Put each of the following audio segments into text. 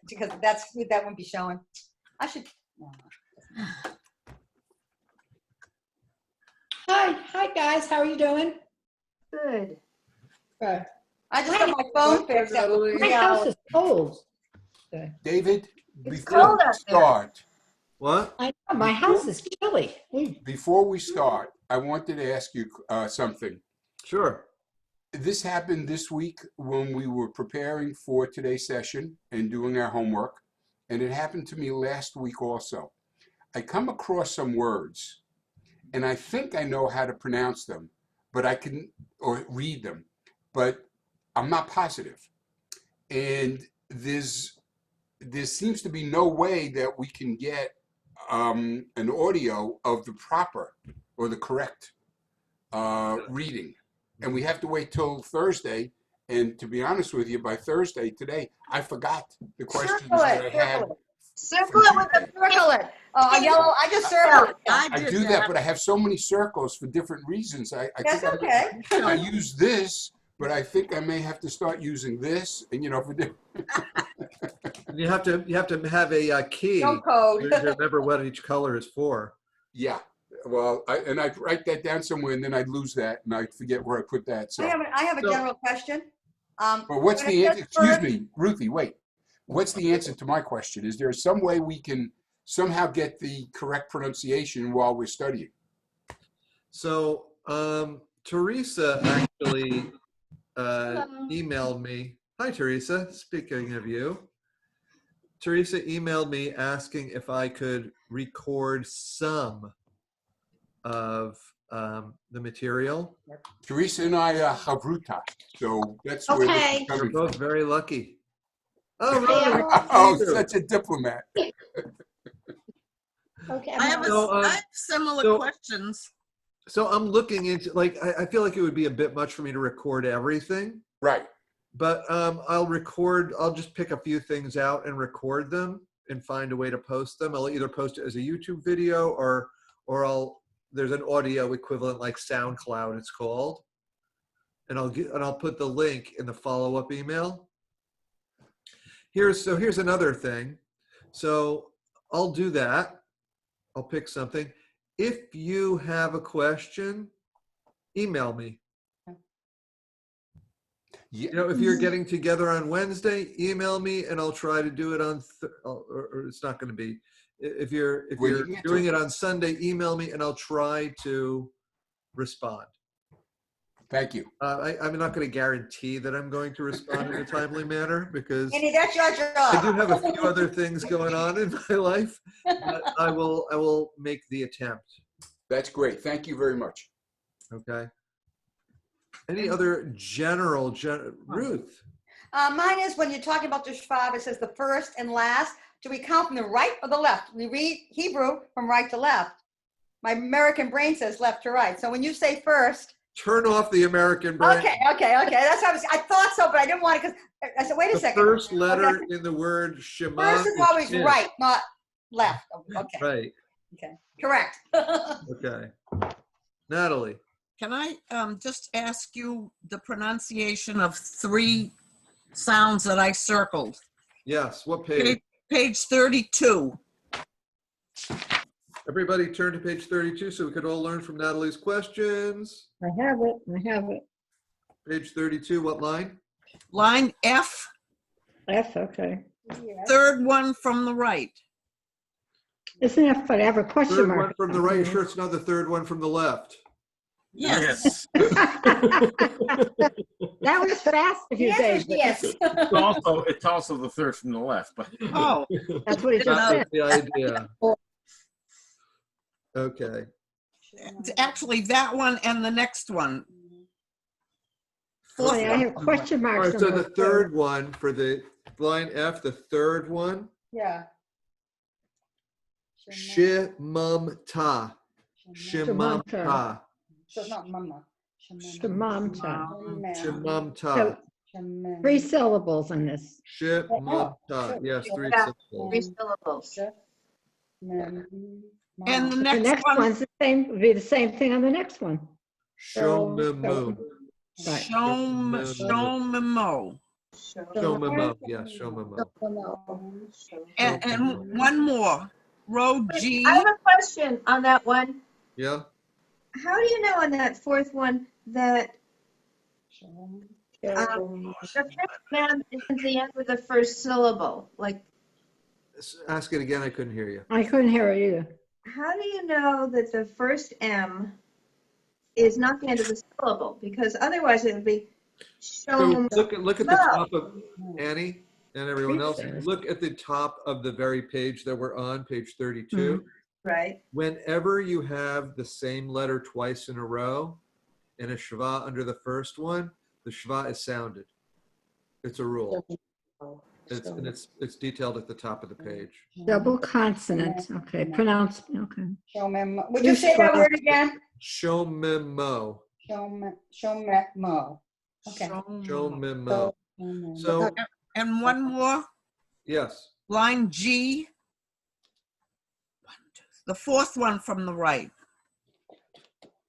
because that won't be showing. I should. No. Hi guys, how are you doing? Good. Good. I just got my phone fixed. My house is cold. David, It's before cold we out there. start, What? I know, my house is chilly. before we start, I wanted to ask you something. Sure. This happened this week when we were preparing for today's session and doing our homework, and it happened to me last week also. I come across some words, and I think I know how to pronounce them, but I can, or read them, but I'm not positive. And there seems to be no way that we can get an audio of the proper or the correct reading. And we have to wait till Thursday. And to be honest with you, by Thursday today, I forgot the questions Circle that I it, had. circle it. Circle it with the Circle it. Oh, yellow. I just circled it. I do that, but I have so many circles for different reasons. I That's think okay. I use this, but I think I may have to start using this. And for different. You have to have a key No code. to remember what each color is for. Yeah. Well, I'd write that down somewhere, and then I'd lose that, and I'd forget where I put that. So. I have a general question. But what's when the it answer? says Excuse first- me, Ruthie, wait. What's the answer to my question? Is there some way we can somehow get the correct pronunciation while we're studying? So Teresa actually emailed me. Hi, Teresa. Speaking of you, Teresa emailed me asking if I could record some of the material. Teresa and I are Havruta, so that's where this Okay. is You're coming both from. very lucky. Oh, Okay, really? Oh, such a diplomat. Okay. I have, So, I have similar so- questions. So I'm looking into, like, I feel like it would be a bit much for me to record everything, Right. but I'll just pick a few things out and record them and find a way to post them. I'll either post it as a YouTube video or there's an audio equivalent like SoundCloud, it's called. And I'll put the link in the follow-up email. Here's another thing. So I'll do that. I'll pick something. If you have a question, email me. Yeah. If you're getting together on Wednesday, email me and I'll try to do it on, or it's not going to be. If you're Well, you can get to doing it. it on Sunday, email me and I'll try to respond. Thank you. I'm not going to guarantee that I'm going to respond in a timely manner because Andy, that's your job. I do have a few other things going on in my life, but I will make the attempt. That's great. Thank you very much. Okay. Any other general, Ruth? Mine is when you're talking about the Shvav, it says the first and last. Do we count from the right or the left? We read Hebrew from right to left. My American brain says left to right. So when you say first. Turn off the American brain. Okay. That's what I thought so, but I didn't want to, because I said, wait a The second. first letter Okay. in the word Shema. First is always Shin. right, not left. Okay. Right. Okay. Correct. Okay. Natalie. Can I just ask you the pronunciation of 3 sounds that I circled? Yes. What page? Page 32. Everybody turn to page 32 so we could all learn from Natalie's questions. I have it. Page 32, what line? Line F, F, okay. third one from the right. Isn't it, but I have a question Third mark. one from the right. Sure, it's not the third one from the left. Yes. That was fast of you, Yes, David. yes. It's also the third from the left, but Oh, That's what he just That was said. the idea. Okay. it's actually that one and the next one. Oh, yeah, I have question All marks. right, so on the those third one for the line F, the third one, Yeah. Shemamta. Shemamta. So it's not mama. Shemamta. Shemamta. 3 syllables in this. Shemamta. Yes, 3 Yeah. 3 syllables. syllables. And the The next next one, one's the same, would be the same thing on the next one. Shomimu. Right. Shomimo. Shomimo. Yeah, Shomimo. And one more. Row I G. have a question on that one. Yeah. How do you know on that fourth one that the fifth man isn't the end of the first syllable? Like, Ask it again. I couldn't hear you. I couldn't hear it either. how do you know that the first M is not the end of the syllable? Because otherwise it would be So shom. look at the No. top of Annie and everyone else. Preface. Look at the top of the very page that we're on, page 32. Right. Whenever you have the same letter twice in a row and a shva under the first one, the shva is sounded. It's a rule. It's detailed at the top of the page. Double consonant. Okay, pronounce. Okay. Shomem. Would you say that word again? Shomimo. Shomemo. Okay. Shomimo. So, And one more. yes, Line G. The fourth one from the right.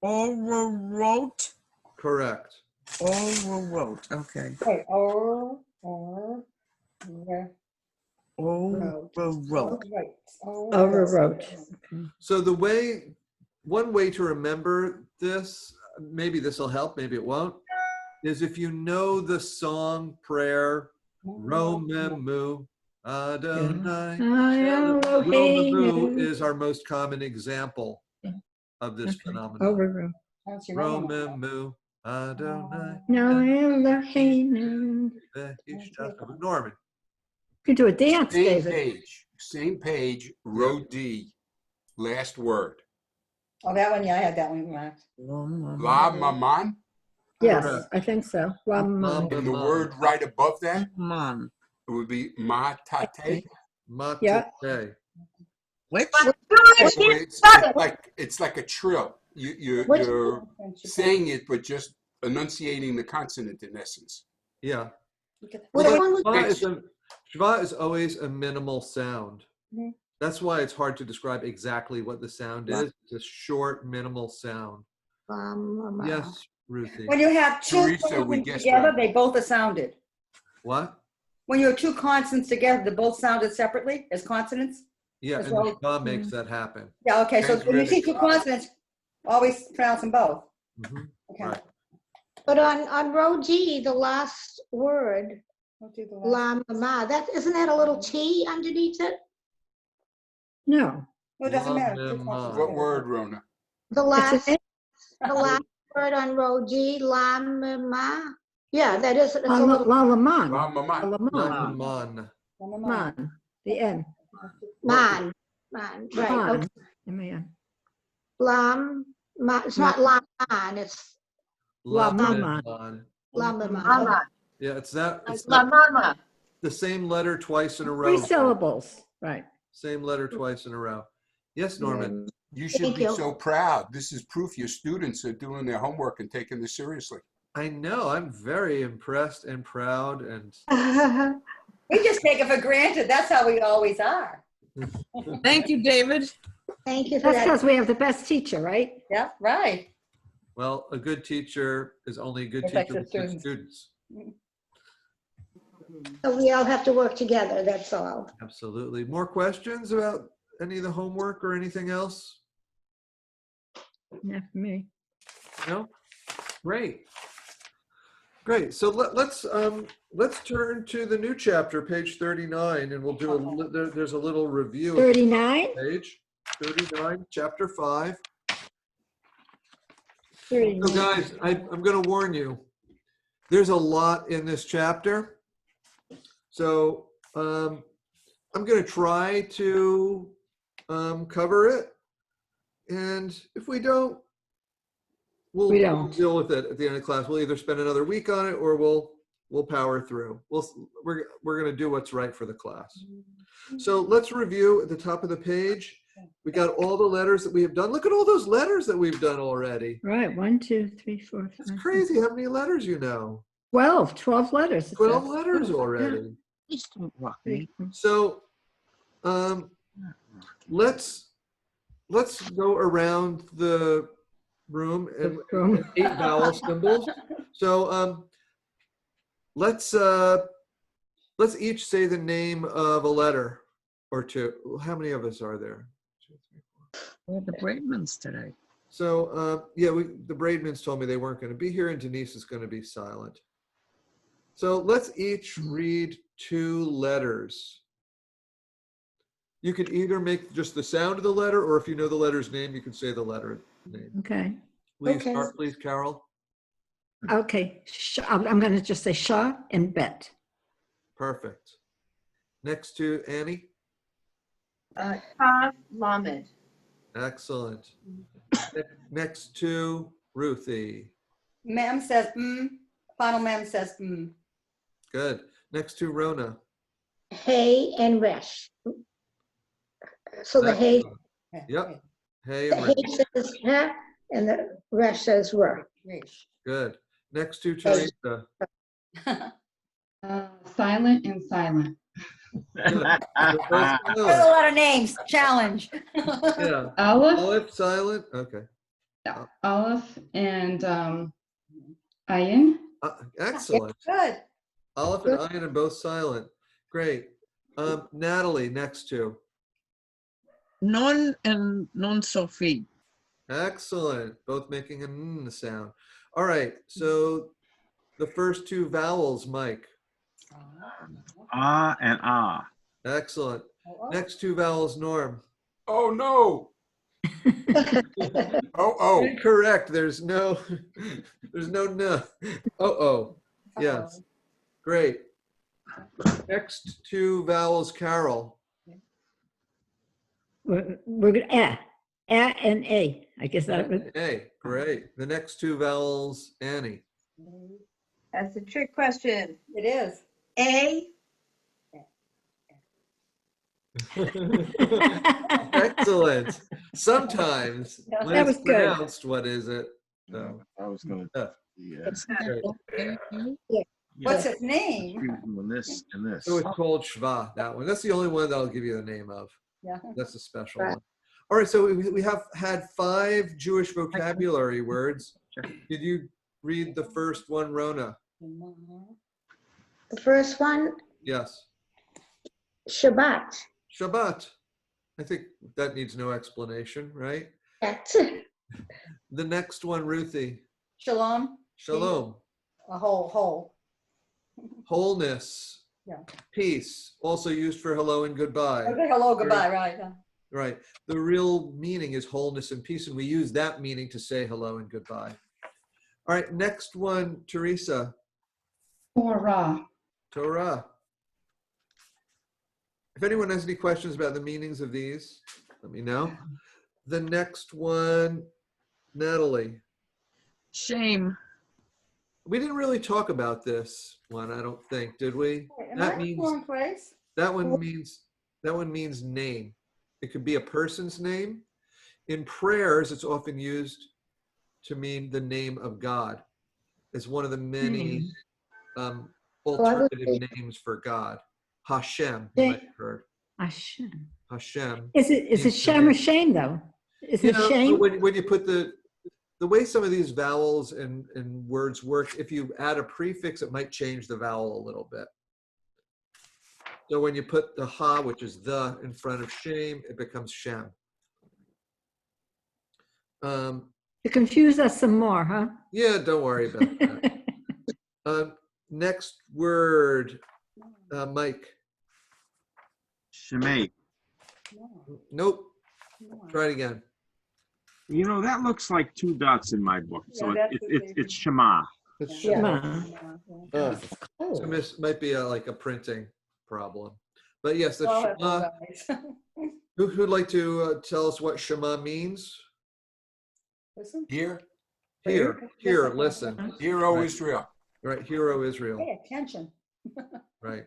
Overwrote. correct. Overwrote. Okay. Wait, Overwrote. Overwrote. Okay. So one way to remember this, maybe this will help, maybe it won't, is if you know the song prayer, Romemu Adonai. Romemu is our most common example of this phenomenon. Overwrote. Romemu Adonai. No, Eloheinu. Norman. You can do a dance, Same David. page, row D, last word. Oh, that one, yeah, I had that one marked. La maman, Yes, Correct. I think so. Lamam. and the word right above that, Man. it would be ma tate. Yeah. Matete. Which? So it's like a trill. You're saying it, but just enunciating the consonant in essence. Yeah. Which one was Shva is always a minimal sound. Mhm. That's why it's hard to describe exactly what the sound is. It's a short, minimal sound. Yes, Ruthie. When you have two Teresa, we consonants guessed together, right. they both are sounded. What? When you have two consonants together, they both sounded separately as consonants? Yeah, As and well. the Shva makes that happen. Yeah, okay, so when you see two Transcritic. consonants, always pronounce them both. Mhm. Okay. Right. But on row G, the last word, We'll do the last- la mama, isn't that a little T underneath it? No. No, it doesn't matter. La Two mema. consonants What together. word, Rona? The It's last word on row G, la mama. Yeah, that is, it's a little Lalaman. La maman. La Lalaman. meman. Man. The N. man, right, okay. Man. M-A-N. It's not la man, it's La meman. meman. la mama. Mama. Yeah, it's that. Like It's la that, mama. the same letter twice in a Three row. syllables. Right. Same letter twice in a row. Yes, Norman. You should Thank be you. so proud. This is proof your students are doing their homework and taking this seriously. I know. I'm very impressed and proud. And We just take it for granted. That's how we always are. Thank you, David. Thank you for That's that. because we have the best teacher, right? Yeah, right. well, a good teacher is only a good Affects teacher the with good students. students. So we all have to work together, that's all. Absolutely. More questions about any of the homework or anything else? Not for me. No? Great. Great. So let's turn to the new chapter, page 39, and we'll do there's a little review of 39? the page 39, chapter 5. 39. So guys, I'm going to warn you. There's a lot in this chapter. So I'm going to try to cover it. And if we don't, we'll deal with it at the end of class. We'll either spend another week on it or we'll power through. We're going to do what's right for the class. So let's review at the top of the page. We got all the letters that we have done. Look at all those letters that we've done already. Right. 1, 2, 3, 4, It's 5, crazy how many letters you know. 12 letters. it 12 says. letters already. Please don't rock me. So let's go around the room and 8 vowel symbols. So let's Let's each say the name of a letter or two. How many of us are there? 2, 3, 4. We had the Braidmans today. So, yeah, the Braidmans told me they weren't going to be here, and Denise is going to be silent. So let's each read 2 letters. You could either make just the sound of the letter, or if you know the letter's name, you can say the letter name. Okay. Will you Okay. start, please, Carol? Okay. I'm going to just say Shah and Bet. Perfect. Next to Annie. Tav, Lamed. Excellent. Next to Ruthie. Mem says, final mem says, Good. Next to Rona. Hay and Resh. So the hay, Excellent. Yep. Hey the and hay Rich. says ha, and the Resh says r. Good. Next to Teresa. Silent and silent. Good. They're both What are the silent. letter names? Challenge. Yeah. Aleph, Aleph silent. Okay. Aleph and Ayin. Excellent. Good. Aleph and Ayin are both silent. Great. Natalie, next to. Nun and Nun Sophie. Excellent. Both making a n sound. All right. So the first 2 vowels, Mike. Ah and ah. Excellent. Next 2 vowels, Norm. Oh, no. Oh. Incorrect. There's no no. Oh. Yes. Great. Next 2 vowels, Carol. We're going to and A. I guess that would. A. Great. The next 2 vowels, Annie. That's a trick question. It is. A, Excellent. Sometimes when That it's was good. pronounced, what is it? So, I was gonna. yeah. Yeah. Great. What's its name? Confusing this and this. So it's called Shva, that one. That's the only one that I'll give you the name of. Yeah. That's a special one. All right, so we have had 5 Jewish vocabulary words. Did you read the first one, Rona? The first one, Yes. Shabbat. Shabbat. I think that needs no explanation, right? That's The next one, Ruthie. Shalom. Shalom. A whole. Wholeness. Yeah. Peace. Also used for hello and goodbye. Okay, hello, goodbye, right. Yeah. Right. The real meaning is wholeness and peace, and we use that meaning to say hello and goodbye. All right, next one, Teresa. Torah. Torah. If anyone has any questions about the meanings of these, let me know. The next one, Natalie. Shame. We didn't really talk about this one, I don't think, did we? Wait, am That I in the means wrong place? that one means name. It could be a person's name. In prayers, it's often used to mean the name of God. It's one of the many alternative names for God. Hashem, you might have heard. Hashem. Hashem. Is it means the Shem or name. shame though? Is You it know, shame? when you put the way some of these vowels and words work, if you add a prefix, it might change the vowel a little bit. So when you put the ha, which is the, in front of shame, it becomes shem. To confuse us some more, huh? Yeah, don't worry about that. Next word, Mike. Shemay. Nope. Try it again. You know, that looks like 2 dots in my book. So Yeah, it's Shema. It's Yeah. Shem. Ma. So this might be like a printing problem. But yes, that's I'll have Shema. those eyes. Who'd like to tell us what Shema means? Listen. Here, Here, listen. hear, O Israel. Right, hear, O Israel. Pay attention. Right.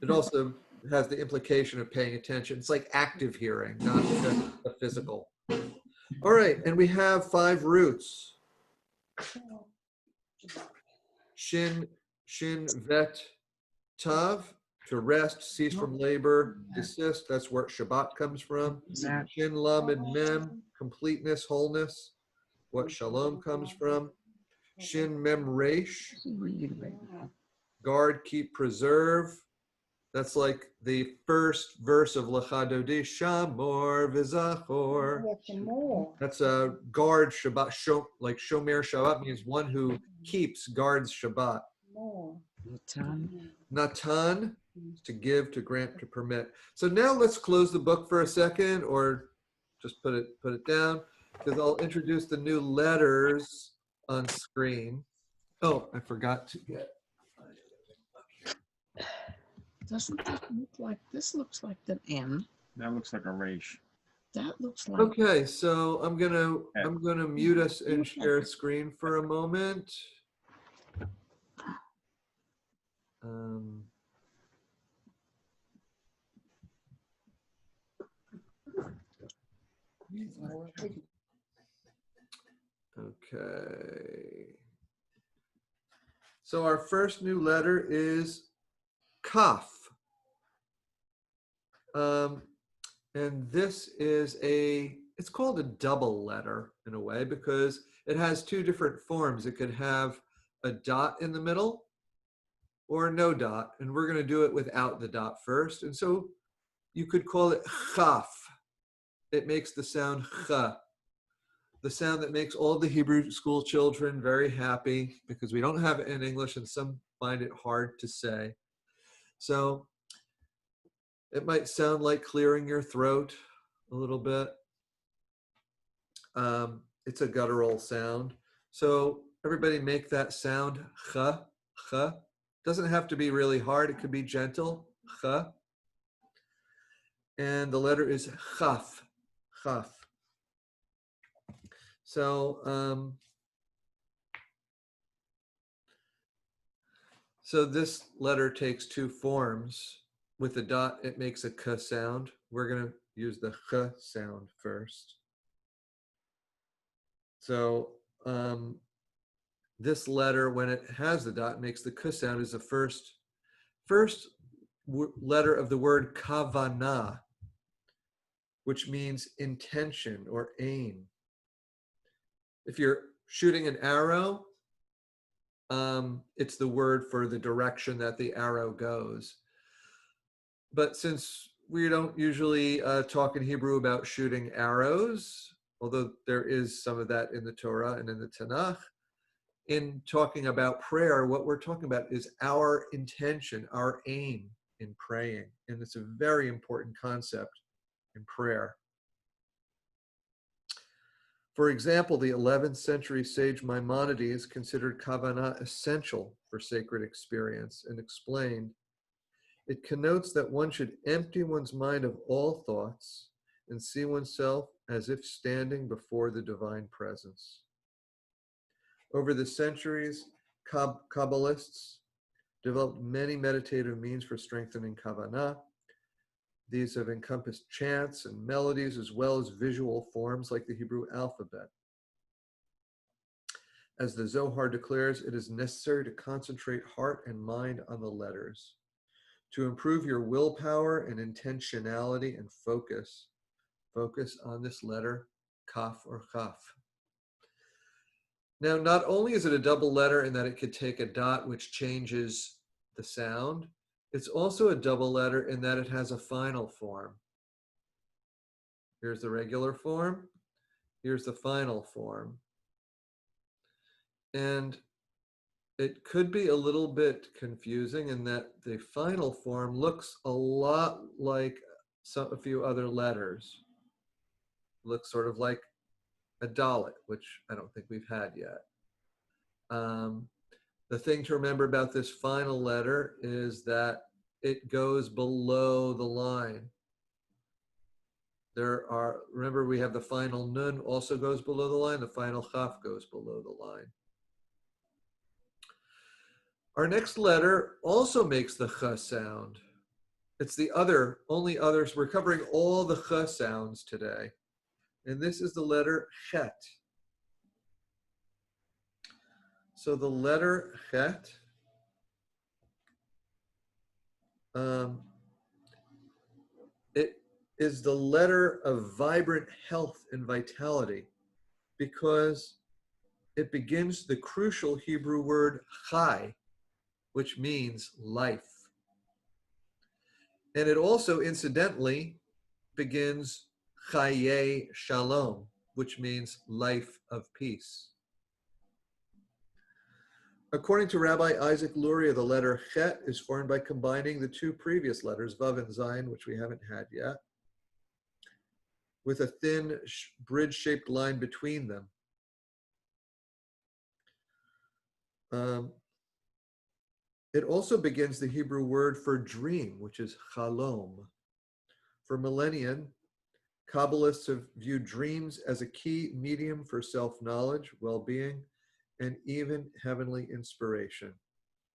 It also has the implication of paying attention. It's like active hearing, not just a physical. All right, and we have 5 roots. Shin, vet, tav, to rest, cease from labor, desist. That's where Shabbat comes from. Shin, lamed, mem, completeness, wholeness. What shalom comes from. Shin, mem, resh, guard, keep, preserve. That's like the first verse of Lecha Dodi, Shamor V'Zachor. That's a guard Shabbat, like Shomer Shabbat means one who keeps, guards Shabbat. Natan, to give, to grant, to permit. So now let's close the book for a second, or just put it down, because I'll introduce the new letters on screen. Oh, I forgot to get. Doesn't that look like, this looks like an N. That looks like a resh. That looks like. Okay, so I'm gonna mute us and share screen for a moment. Okay. So our first new letter is Kaf. And this is it's called a double letter in a way because it has two different forms. It could have a dot in the middle or no dot, and we're going to do it without the dot first. And so you could call it Chaf. It makes the sound Ch, the sound that makes all the Hebrew school children very happy because we don't have it in English and some find it hard to say. So it might sound like clearing your throat a little bit. It's a guttural sound. So everybody make that sound, ch, ch. Doesn't have to be really hard. It could be gentle, ch. And the letter is chaf, chaf. So, so this letter takes two forms. With the dot, it makes a k sound. We're going to use the ch sound first. So this letter, when it has the dot, makes the k sound is the first letter of the word kavanah, which means intention or aim. If you're shooting an arrow, it's the word for the direction that the arrow goes. But since we don't usually talk in Hebrew about shooting arrows, although there is some of that in the Torah and in the Tanakh, in talking about prayer, what we're talking about is our intention, our aim in praying. And it's a very important concept in prayer. For example, the 11th century sage Maimonides considered kavanah essential for sacred experience and explained, it connotes that one should empty one's mind of all thoughts and see oneself as if standing before the divine presence. Over the centuries, Kabbalists developed many meditative means for strengthening kavanah. These have encompassed chants and melodies as well as visual forms like the Hebrew alphabet. As the Zohar declares, it is necessary to concentrate heart and mind on the letters. To improve your willpower and intentionality and focus on this letter, Kaf or Chaf. Now, not only is it a double letter in that it could take a dot, which changes the sound, it's also a double letter in that it has a final form. Here's the regular form. Here's the final form. And it could be a little bit confusing in that the final form looks a lot like a few other letters. Looks sort of like a dalet, which I don't think we've had yet. The thing to remember about this final letter is that it goes below the line. Remember we have the final nun also goes below the line, the final chaf goes below the line. Our next letter also makes the ch sound. It's the only others. We're covering all the ch sounds today. And this is the letter chet. So the letter chet, it is the letter of vibrant health and vitality because it begins the crucial Hebrew word chai, which means life. And it also, incidentally, begins Chaye Shalom, which means life of peace. According to Rabbi Isaac Luria, the letter Chet is formed by combining the two previous letters, Vav and Zayin, which we haven't had yet, with a thin bridge-shaped line between them. It also begins the Hebrew word for dream, which is chalom. For millennia, Kabbalists have viewed dreams as a key medium for self-knowledge, well-being, and even heavenly inspiration.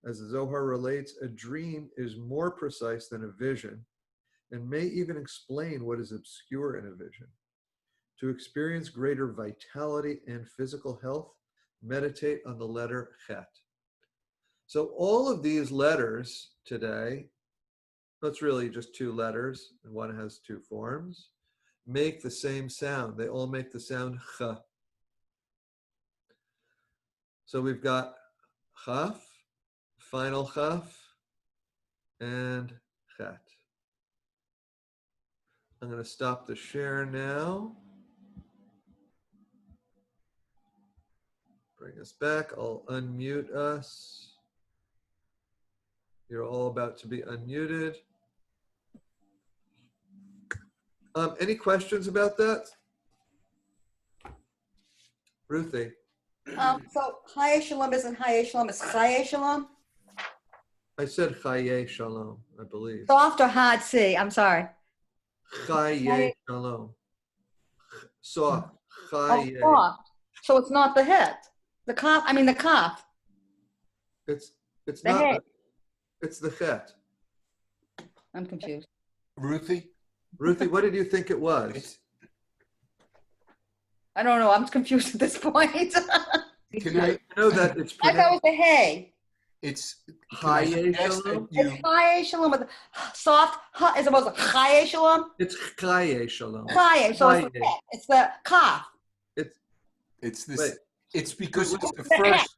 As the Zohar relates, a dream is more precise than a vision and may even explain what is obscure in a vision. To experience greater vitality and physical health, meditate on the letter Chet. So all of these letters today, that's really just two letters, and one has two forms, make the same sound. They all make the sound Ch. So we've got Chaf, final Chaf, and Chet. I'm going to stop the share now. Bring us back. I'll unmute us. You're all about to be unmuted. Any questions about that? Ruthie. So Chaye Shalom isn't Chaye Shalom, it's Chaye Shalom? I said Chaye Shalom, I believe. Soft or hard C? I'm sorry. Chaye Shalom. Soft. Chaye. Oh, soft. So it's not the hit. The cough, I mean the cough. It's The not. hay. It's the Chet. I'm confused. Ruthie? Ruthie, what did you think it was? It's, I don't know. I'm confused at this point. can I, know that it's I thought it pronounced was the hay. it's, can I Chaye suggest Shalom? that you, It's Chaye Shalom with soft H as opposed to Chaye Shalom. It's Chaye Shalom. Chaye, so it's the Chaye. hit. It's the cough. it's Wait. this, it's because it's the first,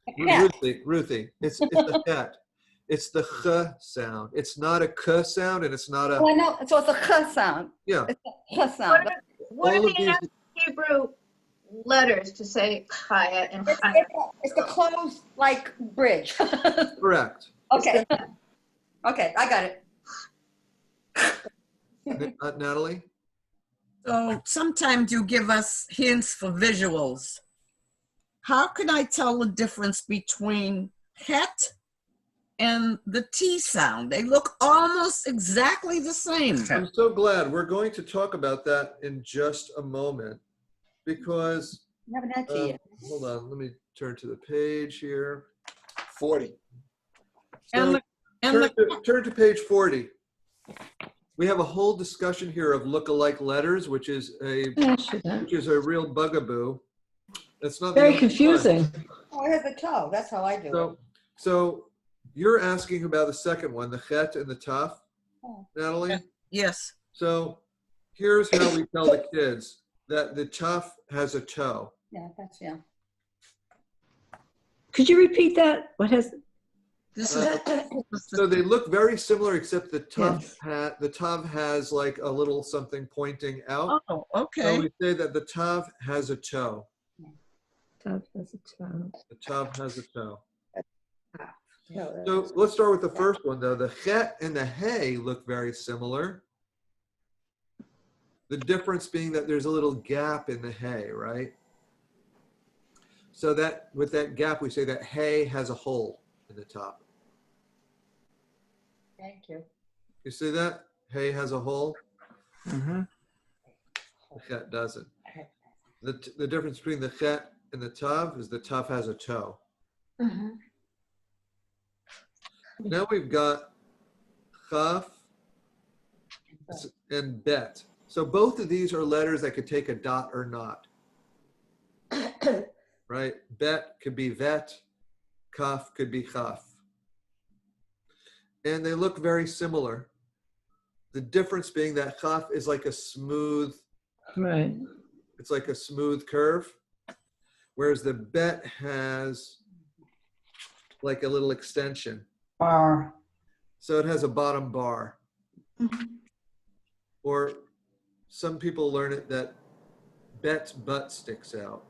Ruthie, it's the Chet. It's the Ch sound. It's not a K sound, and it's not a, Oh, I know. So it's a Ch sound. yeah. It's a Ch sound. What All are of the these, Hebrew letters to say Chaya and It's, Chaya? it's the closed like bridge. correct. Okay. Okay, I got it. Natalie? So sometimes you give us hints for visuals. How can I tell the difference between het and the T sound? They look almost exactly the same. I'm so glad. We're going to talk about that in just a moment because, I haven't had tea yet. hold on, let me turn to the page here. 40. And So turn to page 40. We have a whole discussion here of look-alike letters, which is a real bugaboo. It's not the Very only one. confusing. Oh, it has a toe. That's how I do it. So you're asking about the second one, the Chet and the Taf, Oh. Natalie? yes, So here's how we tell the kids that the Taf has a toe. Yeah, that's, yeah. Could you repeat that? What has, this is So they look very similar, except the Yes. Tav has like a little something pointing out. oh, So okay. we say that the Tav has a toe. Tav has a toe. The Tav has a toe. No, So let's start with the first one, though. The Chet and the Hey look very similar. The difference being that there's a little gap in the Hey, right? So that with that gap, we say that Hey has a hole in the top. Thank you. You see that? Hey has a hole. Mm-hmm. The Chet doesn't. The difference between the Chet and the Tav is the Tav has a toe. Now we've got Chaf and Bet. So both of these are letters that could take a dot or not. Right? Bet could be Vet. Kaf could be Chaf. And they look very similar. The difference being that Chaf is like a smooth, Right. it's like a smooth curve, whereas the Bet has like a little extension. Bar. So it has a bottom bar. Or some people learn it that Bet's butt sticks out.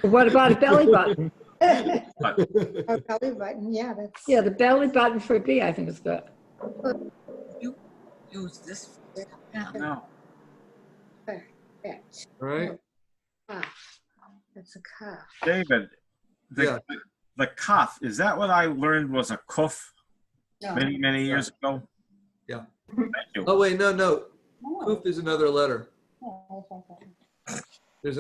What about a belly button? A belly button, yeah, that's. Yeah, the belly button for B, I think is good. You use this. Yeah. No. Bet. Right? Cuff. That's a cuff. David, Yeah. the cuff, is that what I learned was a cuff No. many, many years ago? Yeah. Thank you. Oh, wait, no. No. Kuf is another letter. No, that's okay. There's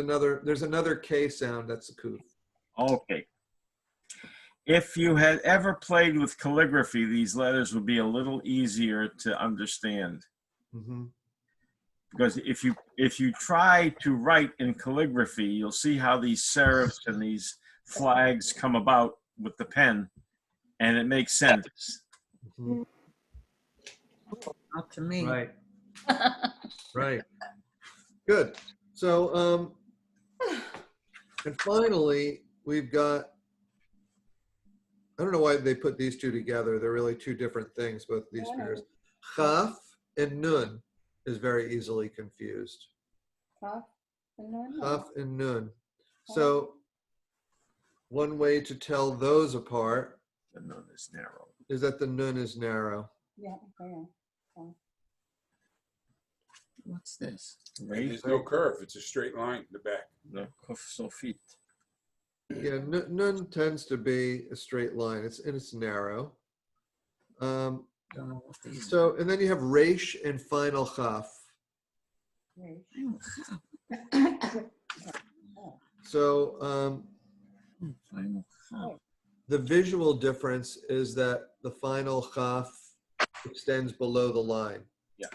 another K sound, that's a kuf. Okay. If you had ever played with calligraphy, these letters would be a little easier to understand. Mm-hmm. Because if you try to write in calligraphy, you'll see how these serifs and these flags come about with the pen, and it makes sense. Mm-hmm. Not to me. Right. Right. Good. So, and finally, we've got, I don't know why they put these two together. They're really two different things, both these pairs. Chaf and nun is very easily confused. Cuff and nun? Chaf and nun. So, one way to tell those apart The nun is narrow. is that the nun is narrow. Yeah, okay. What's this? Right? There's no curve. It's a straight line in the back. The cuff sofit. Yeah, nun tends to be a straight line. It's narrow. Don't know what these So, and then you have resh and final chaf. So, Final cuff. the visual difference is that the final chaf extends below the line. Yeah.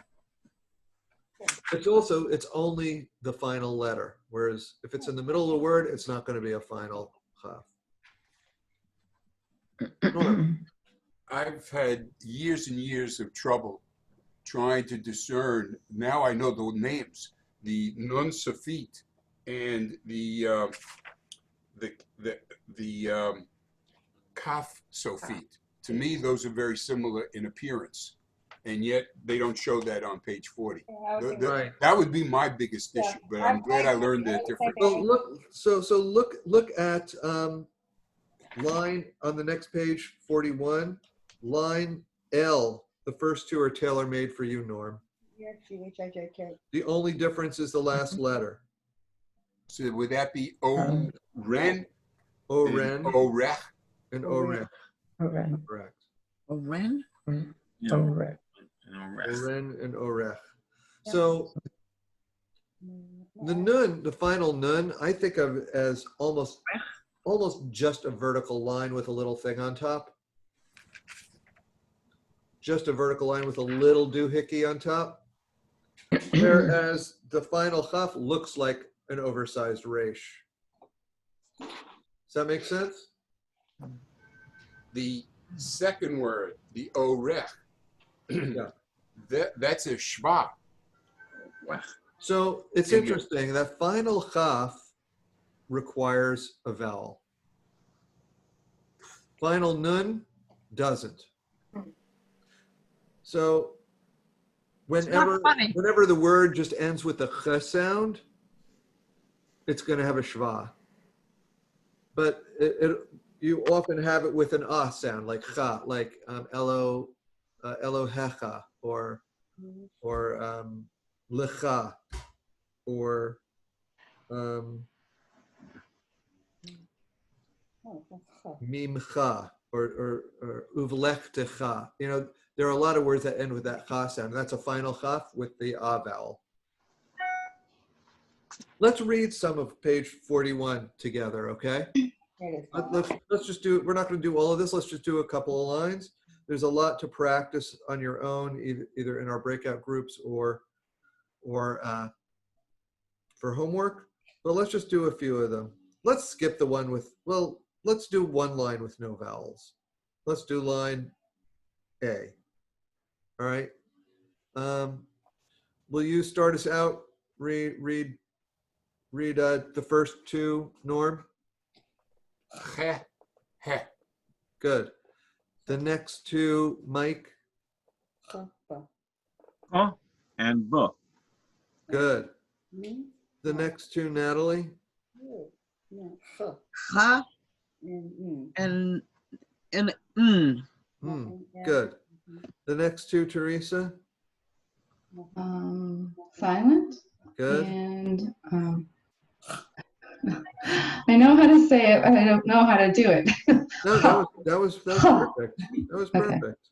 It's only the final letter. Whereas if it's in the middle of the word, it's not going to be a final chaf. Norm. I've had years and years of trouble trying to discern. Now I know the names, the nun safit and the kaf sofit. To me, those are very similar in appearance, and yet they don't show that on page 40. Right. That would be my biggest issue, but I'm glad I learned that difference. Well, look at line on the next page, 41, line L. The first two are tailor-made for you, Norm. The only difference is the last letter. So would that be O-ren? Oren O-rech? and Orech. Okay. Correct. A wren? Yeah. Correct. Oren and Orech. So the nun, the final nun, I think of as almost just a vertical line with a little thing on top. Just a vertical line with a little doohickey on top. Whereas the final chaf looks like an oversized resh. Does that make sense? The second word, the orech, Yeah. that's a shva. So it's interesting that final chaf requires a vowel. Final nun doesn't. So whenever funny. the word just ends with a ch sound, it's going to have a shva. But you often have it with an ah sound, like cha, like Elohecha, or lecha, or mimcha, or uvlechtecha. You know, there are a lot of words that end with that cha sound. That's a final chaf with the ah vowel. Let's read some of page 41 together, okay? Let's just do, we're not going to do all of this. Let's just do a couple of lines. There's a lot to practice on your own, either in our breakout groups or for homework. But let's just do a few of them. Let's skip the one with, well, let's do one line with no vowels. Let's do line A. All right. Will you start us out? Read the first two, Norm. He, he. Good. The next two, Mike. Huh? And buh. Good. The next two, Natalie. Ha and mm. Good. The next two, Teresa. Silent Good. and I know how to say it, but I don't know how to do it. No, that was perfect. That was Okay. perfect.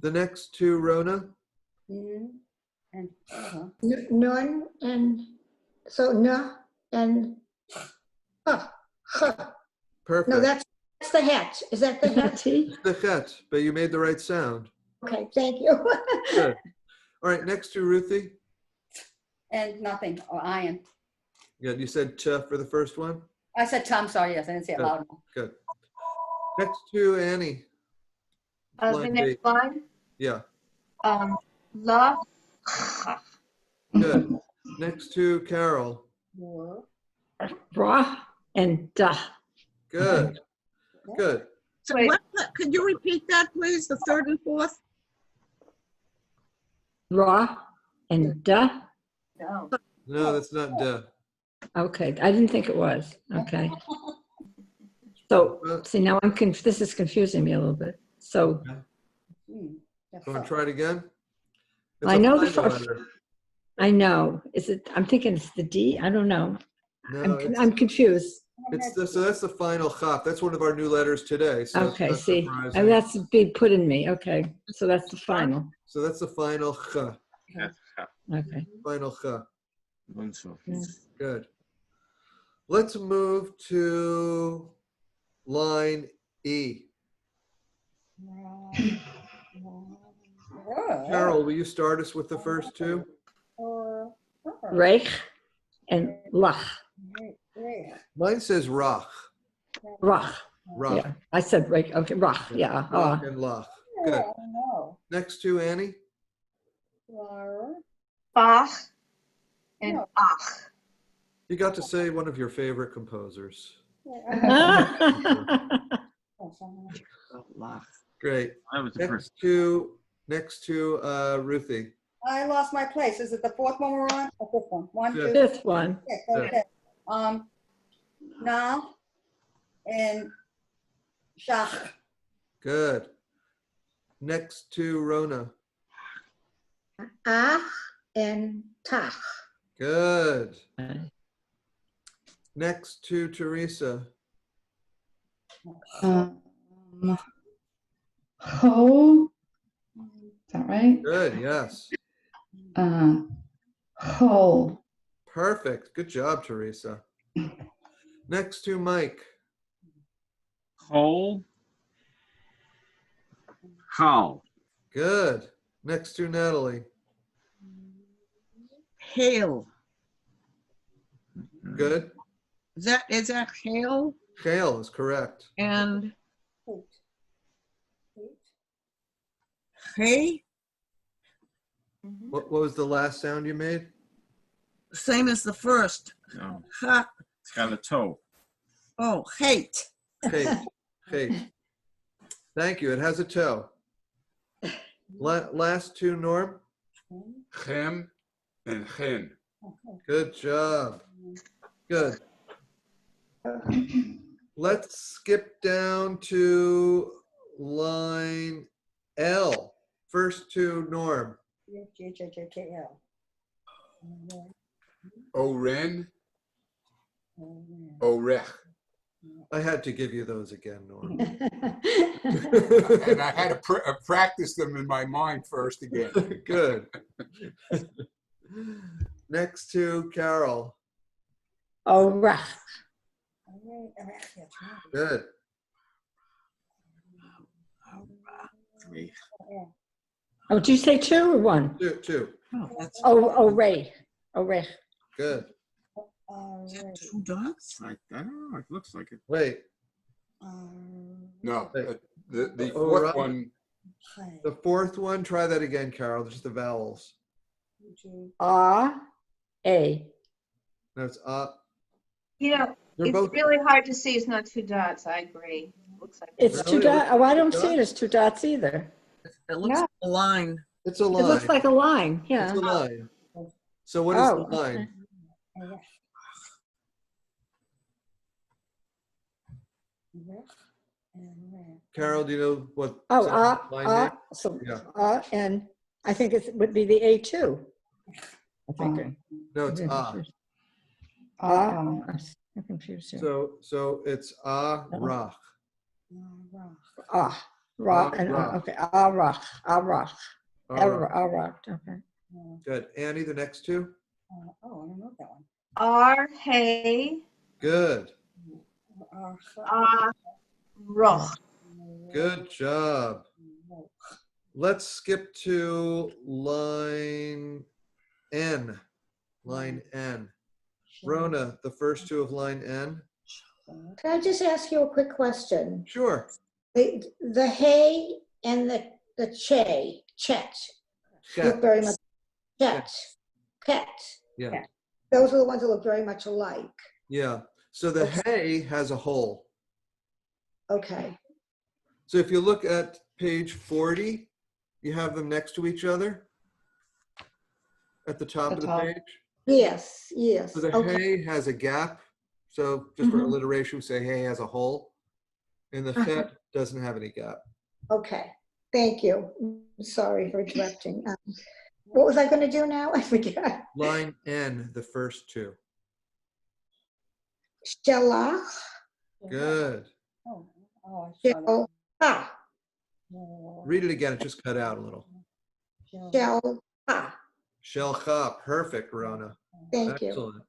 The next two, Rona. Nun and, so na and, huh, huh. No, Perfect. that's the het. Is that the het? T? The chet, but you made the right sound. Okay, thank you. Good. All right, next to Ruthie. And nothing, or iron. Good. You said ch for the first one. I said Tom, sorry, yes, I didn't say it Good. loud enough. Good. Next to Annie. The Line next eight. line, Yeah. la, Good. Next to Carol. Ra and da. Good. Good. So Wait. could you repeat that, please? The third and fourth? Ra and da. no. No, that's not duh. Okay, I didn't think it was. Okay. So, see, now this is confusing me a little bit. So, Want to try it again? It's I a know the final first, letter. I know. Is it, I'm thinking it's the D? I don't know. No, I'm confused. so that's the final chaf. That's one of our new letters today. So it's Okay, not see, surprising. and that's being put in me. Okay, so that's the final. So that's the final ch. Okay. Final ch. Wonderful. Good. Let's move to line E. Carol, will you start us with the first two? Reich and lach. Mine says rach. Rach. Rach. Yeah, I said Reich. Okay, rach. Yeah. Rach and lach. Good. Next two, Annie. Bach and ach. You got to say one of your favorite composers. Great. That was the first. Next to Ruthie. I lost my place. Is it the fourth one we're on? Or fifth one? One, two, Fifth one. six, okay. Na and shach. Good. Next to Rona. Ach and tach. Good. Next to Teresa. Ho. Is that right? Good, yes. Whole. Perfect. Good job, Teresa. Next to Mike. Hole. How. Good. Next to Natalie. Hail. Good. Is that hail? Hail is correct. And hey, What was the last sound you made? same as the first. No, Ha. it's got a toe. Oh, hate. Hate. Hate. Thank you. It has a toe. Last two, Norm. Chem and chen. Good job. Good. Let's skip down to line L. First two, Norm. G-H-H-A-K-L. Oren, orech. I had to give you those again, Norm. And I had to practice them in my mind first again. Good. Next to Carol. Oh, rach. Good. Three. Oh, did you say two or one? Two. Oh, that's Oh, Ray. Oh, Ray. Good. is that two dots? I don't know. It looks like it. Wait. No, the Oh, fourth right. one, The fourth one, try that again, Carol. Just the vowels. A. No, it's You know, They're it's both. really hard to see. It's not two dots. I agree. Looks like It's two Really? dots. Oh, I don't Two see it as two dots either. It looks No. A line. It's a It looks line. like a line, It's yeah. a line. So what is the Oh, line? Carol, do you know what? Oh, sound line makes? so, Yeah. and I think it would be the A2. I think. No, it's I'm ah. confused. I'm confused here. So it's ah rach. Ra, and, Rach. okay, rach, rach, Rach. okay. Good. Annie, the next two. Oh, I don't know that one. R, hey, Good. roch. Good job. Let's skip to line N. Line N. Rona, the first two of line N. Can I just ask you a quick question? Sure. The hay and the chet look very much, pet. Yeah. Those are the ones that look very much alike. Yeah. So the hay has a hole. Okay. So if you look at page 40, you have them next to each other at the top of the page. Yes, yes. So the Okay. hay has a gap. So just for alliteration, we say hay has a hole. And the fet doesn't have any gap. Okay. Thank you. Sorry for interrupting. What was I going to do now? I forgot. Line N, the first two. Shelach. Good. Shel. Read it again. It just cut out a little. Shel. Shelcha. Perfect, Rona. Thank you. Excellent.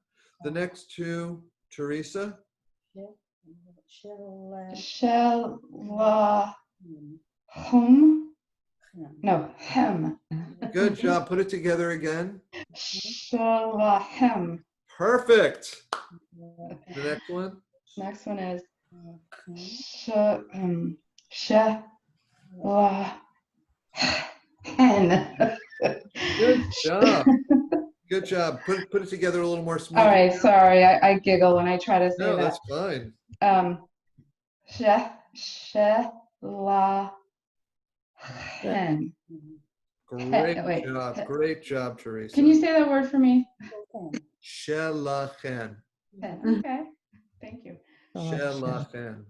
The next two, Teresa. Shelahum. No, hem. Good job. Put it together again. Shalahem. Perfect. The next one. Next one is Shalahen. Good job. Good job. Put it together a little more smoothly. All right, sorry, I giggle when I try to say No, that. that's fine. Shalahen. Great Wait. job. Great job, Teresa. Can you say that word for me? Shelachen. Okay, thank you. Shelachen.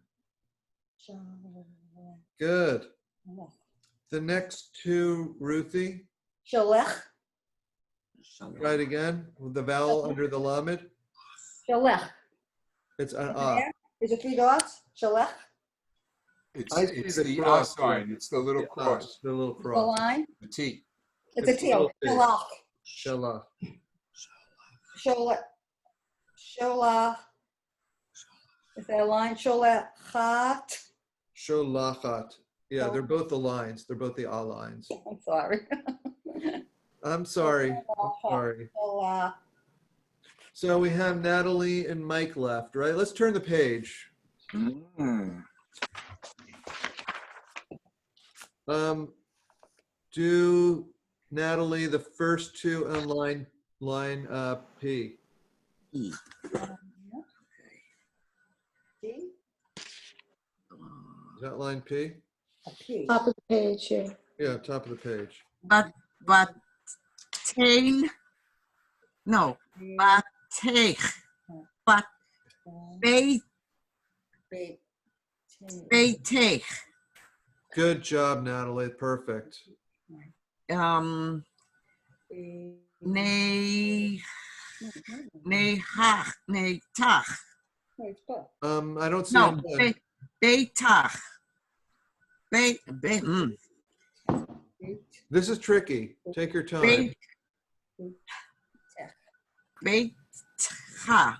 Good. The next two, Ruthie. Shalech. Try it again with the vowel under the lamed. Shalech. It's an Is it ah. there? Is it three dots? Shalech. It's the ah cross. sign. It's the little cross. The little The cross. line. The T. It's a It's a T. little T. Shalach. Shalach. Shalach. Shalach. Is that a line? Shalachat. Sholachat. Yeah, they're both the lines. They're both the ah lines. I'm sorry. I'm sorry. I'm sorry. Shalach. So we have Natalie and Mike left, right? Let's turn the page. Do Natalie the first two on line P. T. Is that line P? A P. Top of the page here. Yeah, top of the page. But tain. No. Batech. But Beitech. Good job, Natalie. Perfect. Nehach. Netach. I don't see No. it. Beitach. This is tricky. Take your time. Beitcha.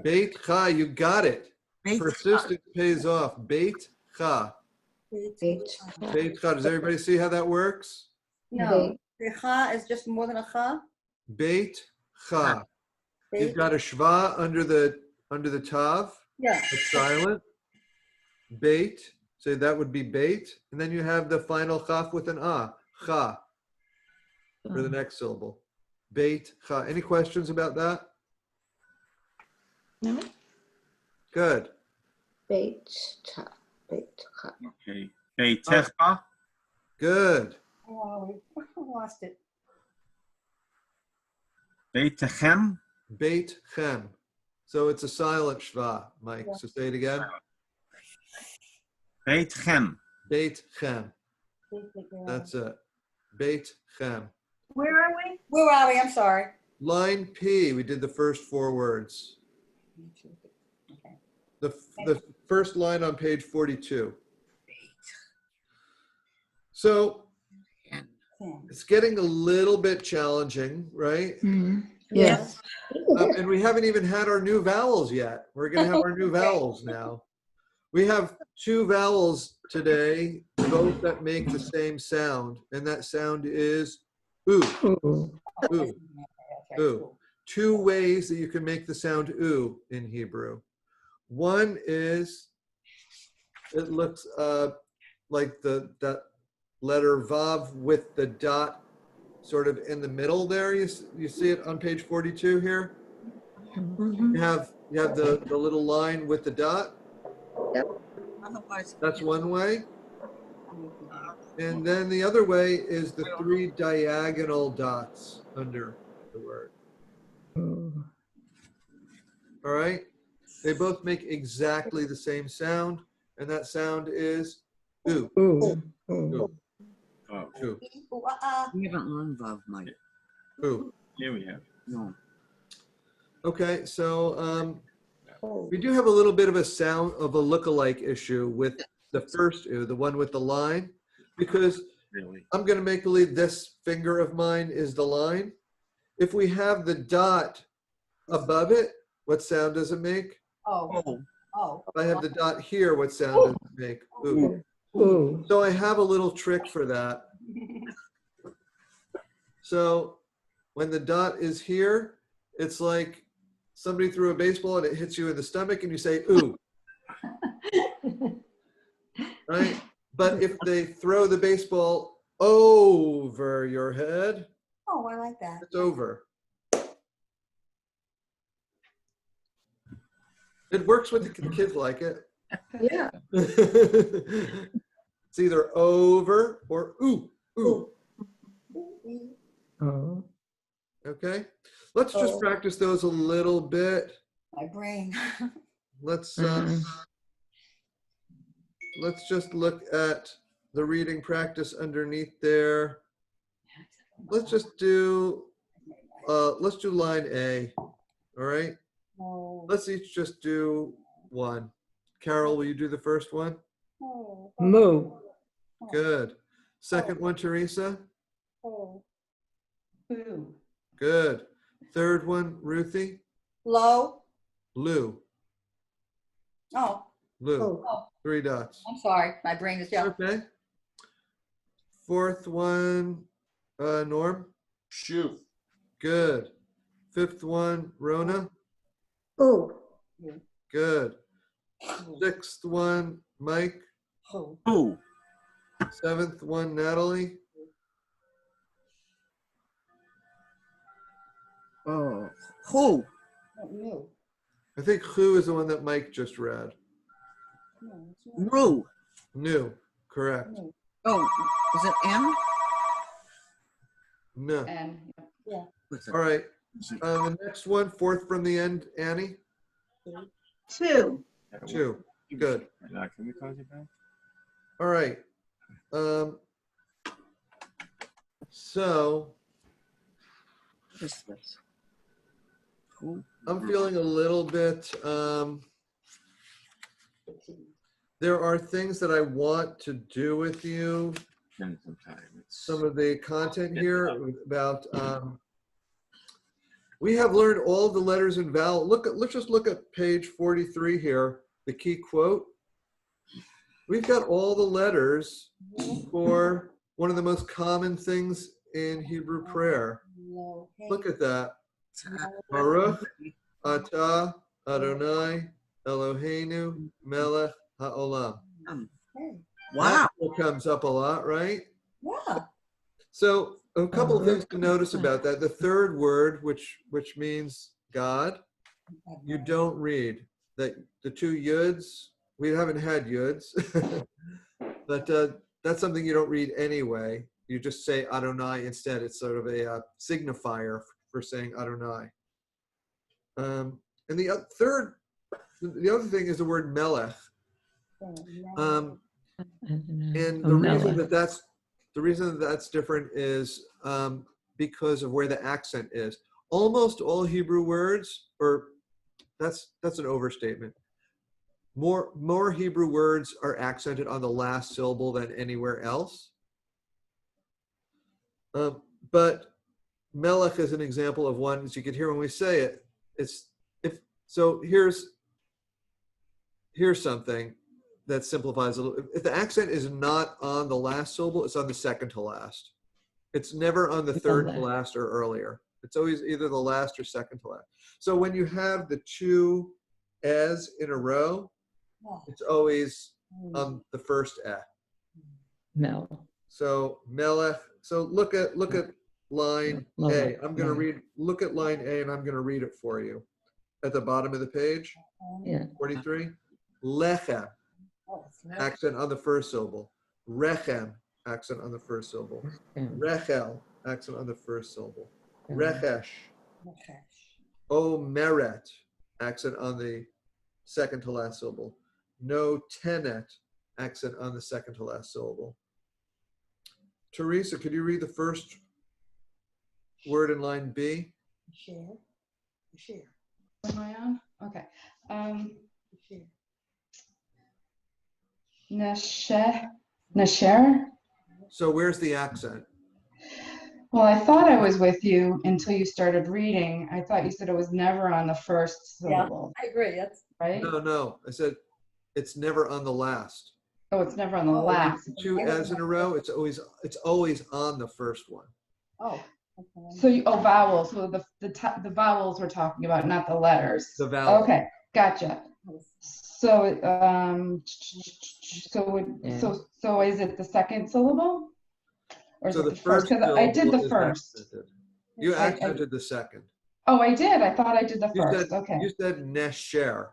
Beit cha, you got it. Beitcha. Persistence pays off. Beit cha. Beit cha. Does everybody see how that works? No. The cha is just more than a cha. Beit cha. You've got a shva under the tav. Yeah. It's silent. Beit. So that would be beit. And then you have the final chaf with an ah. Cha. For the next syllable. Beit cha. Any questions about that? No? Good. Beit. Beit. Okay. Beitecha. Good. Oh, we lost it. Beitechem. Beit Chem. So it's a silent shva, Mike. Yeah. So say it again. Beitechem. Beit Chem. That's it. Beit Chem. Where are we? Where are we? I'm sorry. Line P, we did the first 4 words. Okay. The first line on page 42. So it's getting a little bit challenging, right? Yes. And we haven't even had our new vowels yet. We're going to have our new vowels now. We have 2 vowels today, both that make the same sound, and that sound is oo. Ooh. Ooh. Ooh. 2 ways that you can make the sound oo in Hebrew. One is, it looks like that letter vav with the dot sort of in the middle there. You see it on page 42 here? Mhm. You have the little line with the dot. Otherwise, That's one way. And then the other way is the 3 diagonal dots under the word. Ooh. All right? They both make exactly the same sound, and that sound is oo. Ooh. Ooh. Ooh. Oh, Ooh. we haven't learned Vav, Mike. Ooh. here we have. No. Okay, so we do have a little bit of a sound of a look-alike issue with the first oo, the one with the line, because Really. I'm going to make believe this finger of mine is the line. If we have the dot above it, what sound does it make? Oh, Oh, oh. If I have the dot here, what sound does it make? Ooh. Ooh. So I have a little trick for that. So when the dot is here, it's like somebody threw a baseball and it hits you in the stomach and you say, ooh, right? But if they throw the baseball over your head, Oh, I like that. it's over. It works with the kids like it. Yeah. It's either over or ooh, ooh. Oh. Okay, let's just practice those a little bit. My brain. Let's Mm. let's just look at the reading practice underneath there. Let's just do line A. All right. Oh, Let's each just do one. Carol, will you do the first one? oh, Moo. Good. Second one, Teresa. oh. Good. Third one, Ruthie. Low. Lou. Oh, Lou. oh, 3 dots. I'm sorry. My brain is, yeah. Okay. Fourth one, Norm. Shoot. Good. Fifth one, Rona. Ooh. Good. Sixth one, Mike. Oh, Who? 7th one, Natalie. oh, who? no. I think who is the one that Mike just read. No, it's not. Rue. New. Correct. No. Oh, is it M? No. And, yeah. What's it? All right. The next one, 4th from the end, Annie. 2. 2. Good. Now, can we close it back? All right. So What's this? Who? I'm feeling a little bit, there are things that I want to do with you. Spend some time. It's Some of the content here about, we have learned all the letters and vowels. Let's just look at page 43 here, the key quote. We've got all the letters for one of the most common things in Hebrew prayer. No. Look at that. Baruch atah Adonai Eloheinu melech haolam. Hey. Wow. That comes up a lot, right? Yeah. So a couple of things to notice about that. The third word, which means God, you don't read. That the 2 yuds, we haven't had yuds, but that's something you don't read anyway. You just say Adonai instead. It's sort of a signifier for saying Adonai. And the other thing is the word melech. And the reason that's different is because of where the accent is. Almost all Hebrew words, or that's an overstatement. More Hebrew words are accented on the last syllable than anywhere else. But melech is an example of one, as you can hear when we say it. Here's something that simplifies a little. If the accent is not on the last syllable, it's on the second to last. It's never on the third to last or earlier. It's always either the last or second to last. So when you have the two as in a row, it's always on the first eh. So melech. So look at line A. I'm going to read. Look at line A, and I'm going to read it for you. At the bottom of the page, 43. Lechem, accent on the first syllable. Rechem, accent on the first syllable. Rechel, accent on the first syllable. Rechesh. Omeret, accent on the second to last syllable. No tenet, accent on the second to last syllable. Teresa, could you read the first word in line B? Share. Am I on? Okay. Nasher. So where's the accent? Well, I thought I was with you until you started reading. I thought you said it was never on the first syllable, I agree. That's right? No. I said it's never on the last. Oh, it's never on the When you last. do two as in a row, it's always on the first one. So vowels. So the vowels we're talking about, not the letters. The vowel. Okay, gotcha. So so is it the second syllable? Or is So it the the first? first Because I did the syllable is first. accented. You accented the second. Oh, I did. I thought I did the You first. said, Okay. You said nesher.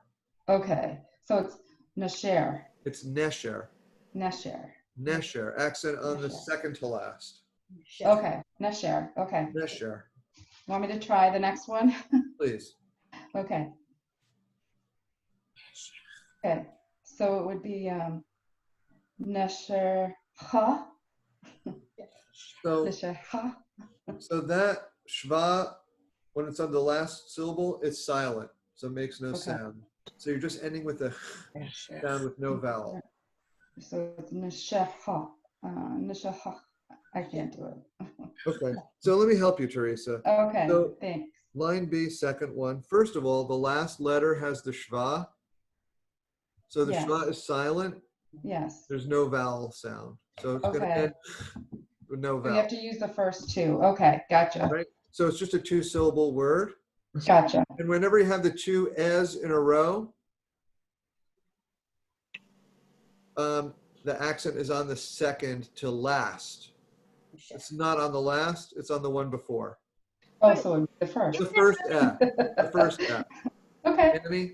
Okay. So it's nasher. It's nesher. Nesher. Nesher. Accent on the second to last. Okay. Nesher. Okay. Nesher. Want me to try the next one? Please. Okay. Okay. So it would be nesher ha. So Nesher ha. So that shva, when it's on the last syllable, it's silent. So it makes no sound. So you're just ending with a sound with no vowel. So it's nesher ha. Nesher ha. I can't do it. Okay. So let me help you, Teresa. Okay. So Thanks. line B, second one. First of all, the last letter has the shva. So the Yes. shva is silent. Yes. There's no vowel sound. So it's going to end with no We vowel. have to use the first two. Okay. Gotcha. Right? So it's just a two-syllable word. Gotcha. And whenever you have the two as in a row, the accent is on the second to last. It's not on the last, it's on the one before. Oh, so it would be the first. The first F. The first F. Okay. Annie?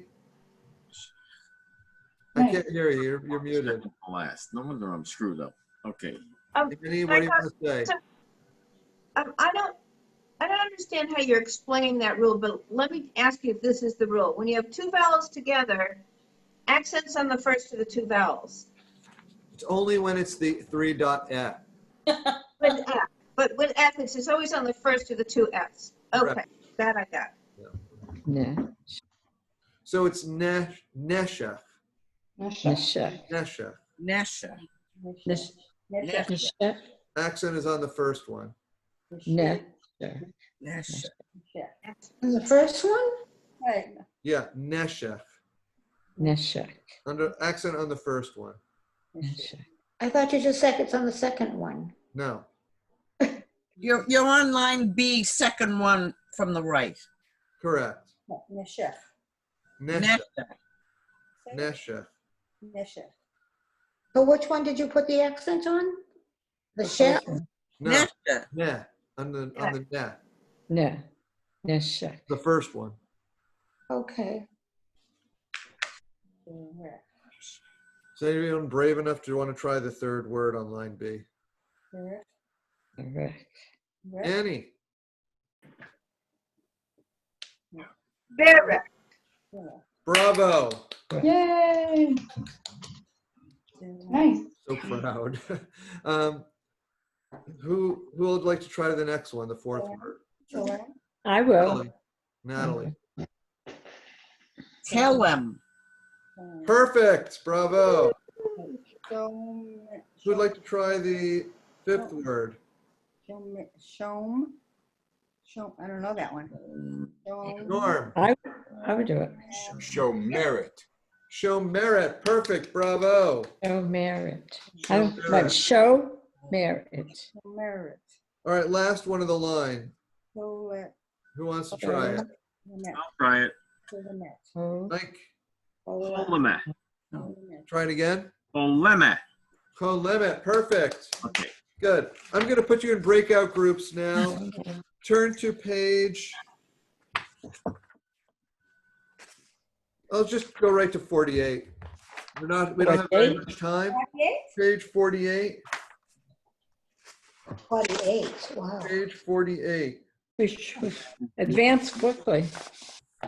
I Nice. can't hear you. You're muted. Last. No wonder I'm screwed up. Okay. Annie, what do you want to say? I don't understand how you're explaining that rule, but let me ask you if this is the rule. When you have two vowels together, accents on the first of the two vowels. It's only when it's the 3.F. With F. But with F, it's always on the first of the two Fs. Okay, Correct. that I got. So it's neshech. Nesher. Neshech. Nesha. Accent is on the first one. Nesha. And the first one? right. Yeah, neshech. Under accent on the first one. I thought you just said it's on the second one. No. You're on line B, second one from the right. Correct. Neshech. Neshech. Nesha. Neshech. Neshech. So which one did you put the accent on? The chef? No. Nesha. Nah. On the nah. The first one. Okay. Is anyone brave enough to want to try the third word on line B? Correct. Annie. Very. Bravo. Yay! Nice. So proud. Who would like to try the next one, the fourth word? I will. Natalie. Tell them. Perfect. Bravo. Shom. Who'd like to try the fifth word? Shom. I don't know that one. Shom. Norm. I would do it. Show merit. Show merit. Perfect. Bravo. Show merit. Show What? merit. Show merit. Merit. All right, last one of the line. Colette. Who wants to try it? I'll try it. Oh, Mike, Oleme. try it again. Oleme. Co-limit. Perfect. Okay. Good. I'm going to put you in breakout groups now. Turn to page. I'll just go right to 48. We don't have very much time. Page 48. 48, wow. Page 48. advance quickly.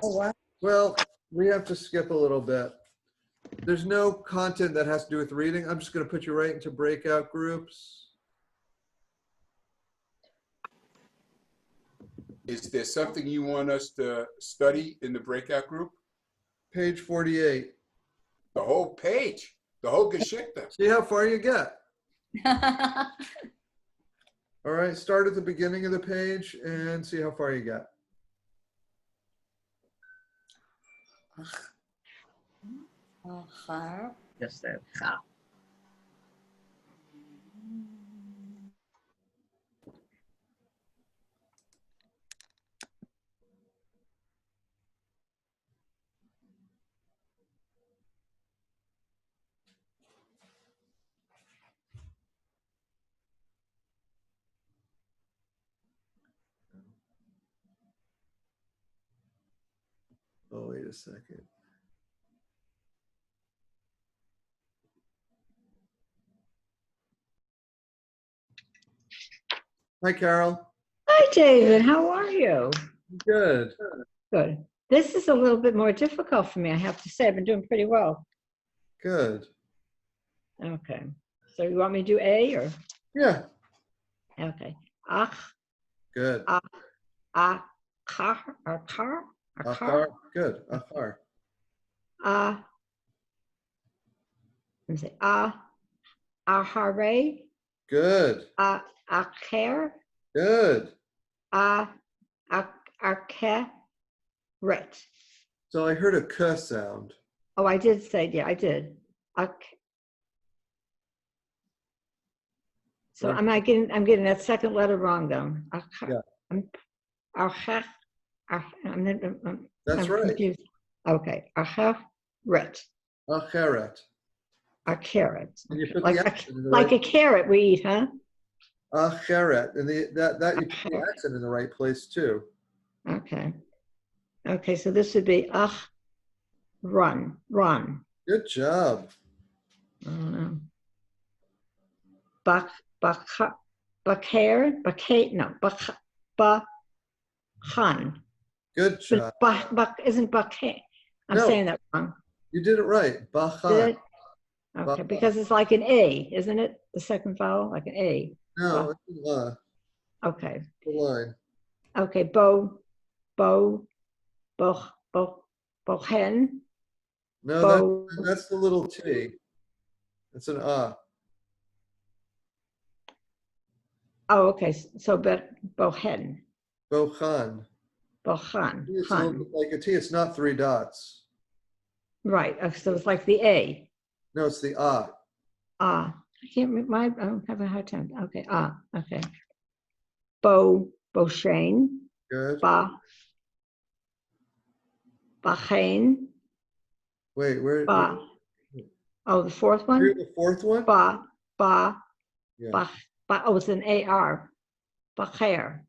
Oh, wow. Well, we have to skip a little bit. There's no content that has to do with reading. I'm just going to put you right into breakout groups. Is there something you want us to study in the breakout group? Page 48. The whole page, the whole Geschichte. See how far you get. All right, start at the beginning of the page and see how far you get. Just that. Oh, wait a second. Hi, Carol. Hi, David. How are you? Good. Good. This is a little bit more difficult for me, I have to say. I've been doing pretty well. Good. Okay. So you want me to do A or? Yeah. Okay. Ach, Good. akar, akar, Achar. Good. Achar. Let me say ahare, Good. acher, Good. akeret. So I heard a k sound. Oh, I did say, yeah, I did. So Right. I'm getting that second letter wrong though. Yeah. I'm That's right. confused. Okay, acheret, Acheret. a carrot. And you put Like the accent in the like right. a carrot we eat, huh? Acheret. And that you put the accent in the right place too. Okay. Okay, so this would be run. Good job. I don't know. Bakhan. Good job. But isn't bakhe? I'm No. saying that wrong. You did it right. Did Bachan. it? Okay, because it's like an A, isn't it? The second vowel, like an A. No, it's Okay. the line. Okay, bohen. No, that's the little T. It's an ah. Oh, okay. So, bohen, Bochan. bohan, It's a little hun. bit like a T. It's not three dots. Right. So it's like the A. No, it's the ah. I can't remember. I'm having a hard time. Okay. Okay. Boshane. Good. Bachain. Wait, where? Oh, the fourth Hear one? the fourth one? Yeah. Oh, it's an AR. Bacher.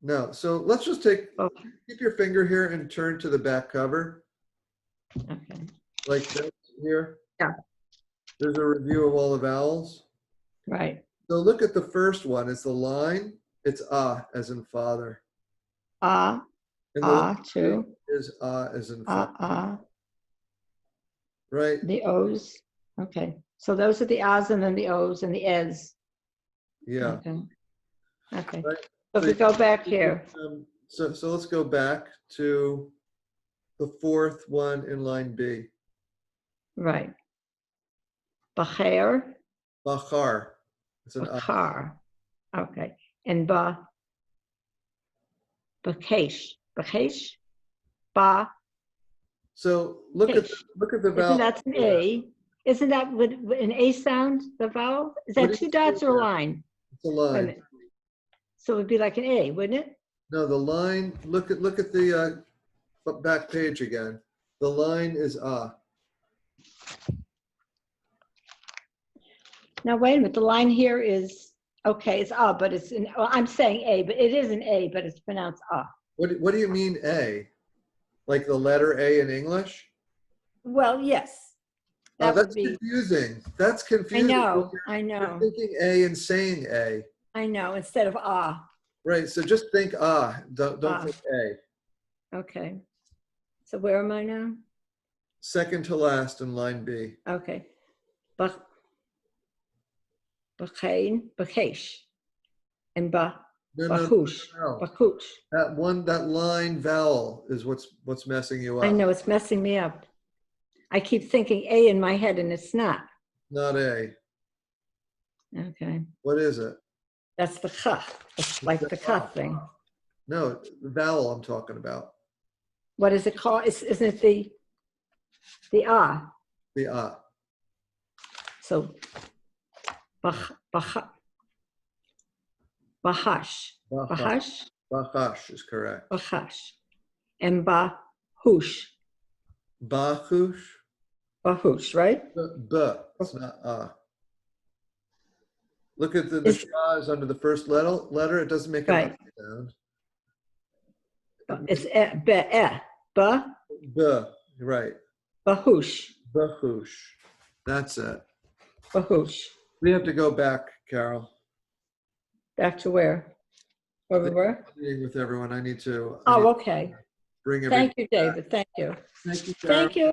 No. So let's just keep your finger here and turn to the back cover. Okay. Like this here. Yeah. There's a review of all the vowels. Right. So look at the first one. It's the line. It's as in father. Ah, And the ah, two. is as in Ah, father. ah. Right? The O's. Okay. So those are the ahs and then the O's and the es. Yeah. Okay. Okay. Right. So if we go back here, So let's go back to the fourth one in line B. right. Bacher, Bachar. It's an Bakar. Okay. And Bakesh, Bakesh, Ba. So look at the vowel. Isn't that an A? Isn't that with an A sound, the vowel? Is What that do two you dots see or a there? line? It's a Wait a line. minute. So it'd be like an A, wouldn't it? No, the line. Look at the back page again. The line is Now, wait a minute. The line here is, okay, it's but it's well, I'm saying A, but it is an A, but it's pronounced What do you mean A? Like the letter A in English? Well, yes. Oh, That would that's be, confusing. That's I confusing. know, I You're know, thinking A and saying A. I know, instead of Right. So just think Don't think A. Okay. So where am I now? Second to last in line B. Okay. Bachein, Bachesh, and No. Bahush, Bakuch. That line vowel is what's messing you up. I know, it's messing me up. I keep thinking A in my head and it's not. Not A. Okay. What is it? That's the cha. It's like the cha thing. No, the vowel I'm talking about. What is it called? Isn't it the ah? The So Bahash. Bahash. Bachash is correct. Bahash. And Bahush. Bachush. Bahush, right? It's not Look at the sha is under the first letter. It doesn't make Right. a sound. It's Right. Bahush. Bachush. That's it. Bahush. We have to go back, Carol. Back to where? Where we were? Meeting with everyone. I need to Okay. bring everything Thank you, David. Thank you. Thank you, Carol. Thank you.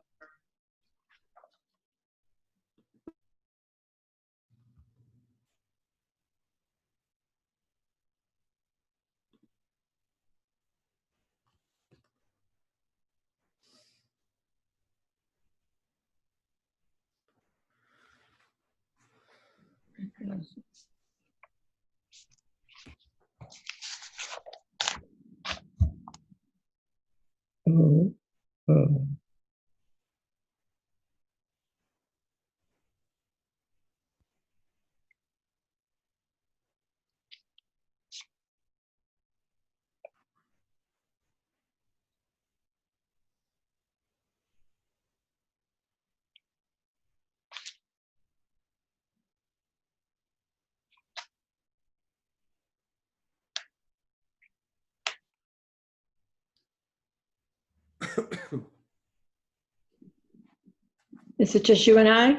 Is it just you and I?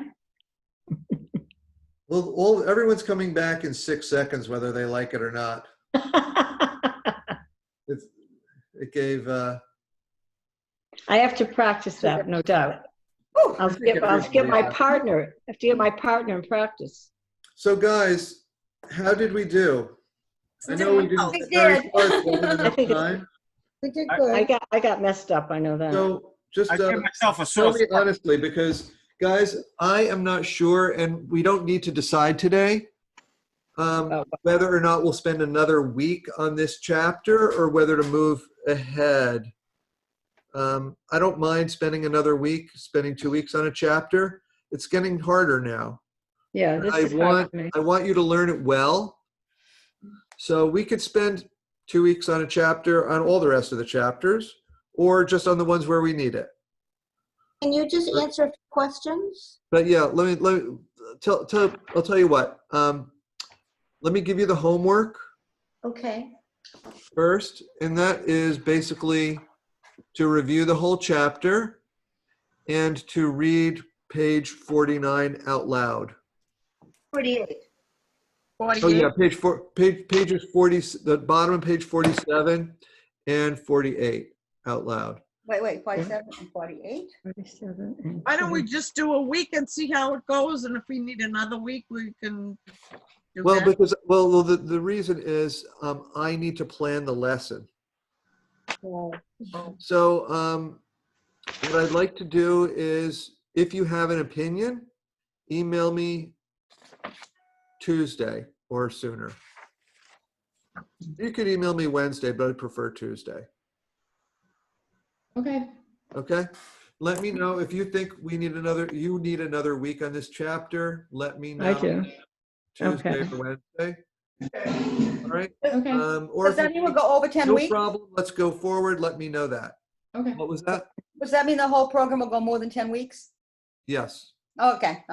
Well, everyone's coming back in 6 seconds, whether they like it or not. It gave. I have to practice that, no doubt. I'll think get my everybody- partner. I have to get my partner in practice. So, guys, how did we do? I know we didn't. We very did. close, wasn't I enough think it's- time. We did I good. I got messed up. I know that. So, just I give myself a tell sore me thumb. honestly, because guys, I am not sure, and we don't need to decide today whether or not we'll spend another week on this chapter or whether to move ahead. I don't mind spending another week, spending 2 weeks on a chapter. It's getting harder now. Yeah, this I is hard for me. want you to learn it well. So we could spend 2 weeks on a chapter on all the rest of the chapters, or just on the ones where we need it. Can you just answer questions? But yeah, let me I'll tell you what. Let me give you the homework Okay. first, and that is basically to review the whole chapter and to read page 49 out loud. 48. Oh, yeah, 48? pages 40, the bottom of page 47 and 48 out loud. Wait, 47 and 48? 47 and Why don't we 40. just do a week and see how it goes? And if we need another week, we can do Well, that. because, well, the reason is I need to plan the lesson. So what I'd like to do is, if you have an opinion, email me Tuesday or sooner. You could email me Wednesday, but I prefer Tuesday. Okay. Okay? Let me know if you think you need another week on this chapter. Let me know. I do. Tuesday Okay. or Wednesday. All right? Okay. Or Does if that you mean we'll think, go over 10 no weeks? problem, let's go forward. Let me know that. Okay. What was that? Does that mean the whole program will go more than 10 weeks? Yes. Okay.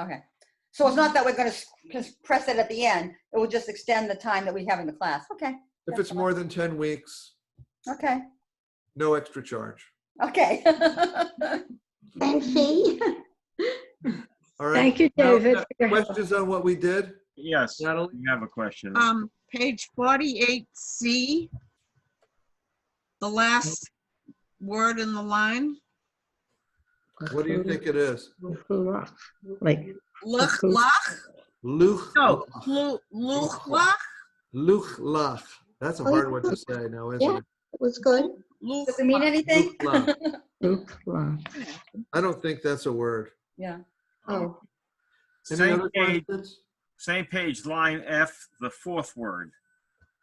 So it's not that we're going to press it at the end. It will just extend the time that we have in the class. Okay. If it's more than 10 weeks, Okay. no extra charge. Okay. Same fee. All right? Thank you, Now, David. questions on what we did? Yes, Natalie? you have a question. Page 48C, the last word in the line. What do you think it is? Like, Luch lach? Luch. No, luch lach? Luchlach. That's a hard one to say now, isn't Yeah. it? It was good. Does it mean anything? Luchlach. I don't think that's a word. Yeah. Oh, Any Same other page, questions? line F, the fourth word.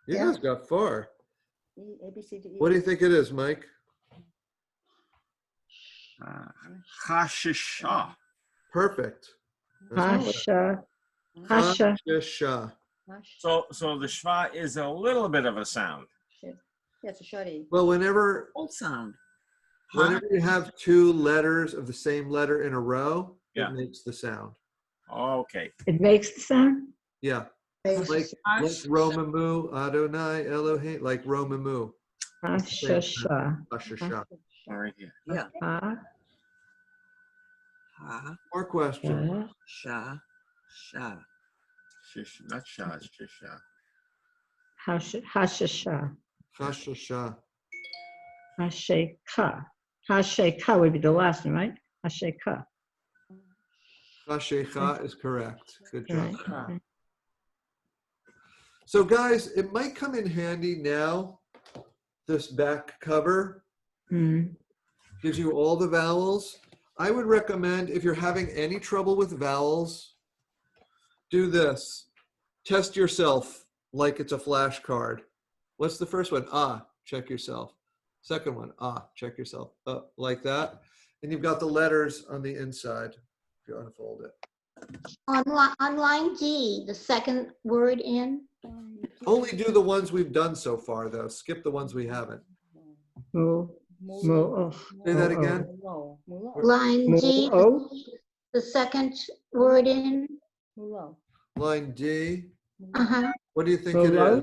You guys got far. A, B, C, D, E. What do you think it is, Mike? Hashisha. Perfect. That's Hasha. Hasha. Hashisha. So the schwa is a little bit of a sound. Yeah, it's a shorty. Well, whenever Full sound. you have two letters of the same letter in a row, Yeah. it makes the sound. Okay. It makes the sound? Yeah. thanks. Like Romamu, Adonai, Elohim, like Romamu. Hasha. Hashisha. Right here. Yeah. Ha. Ha, More questions? sha, sha. Shish, not sha, it's shisha. Hashisha. Hashisha. Hasheka. Hasheka would be the last one, right? Hasheka. Hashecha is correct. Good job. Right. So guys, it might come in handy now, this back cover Mm. gives you all the vowels. I would recommend, if you're having any trouble with vowels, do this. Test yourself like it's a flashcard. What's the first one? Ah, check yourself. Second one, ah, check yourself. Like that. And you've got the letters on the inside if you unfold it. On line D, the second word in. Only do the ones we've done so far, though. Skip the ones we haven't. Mu. Mu. Say that again. Line D, Mu. the second word in. Line D. Uh-huh. What do you think it is?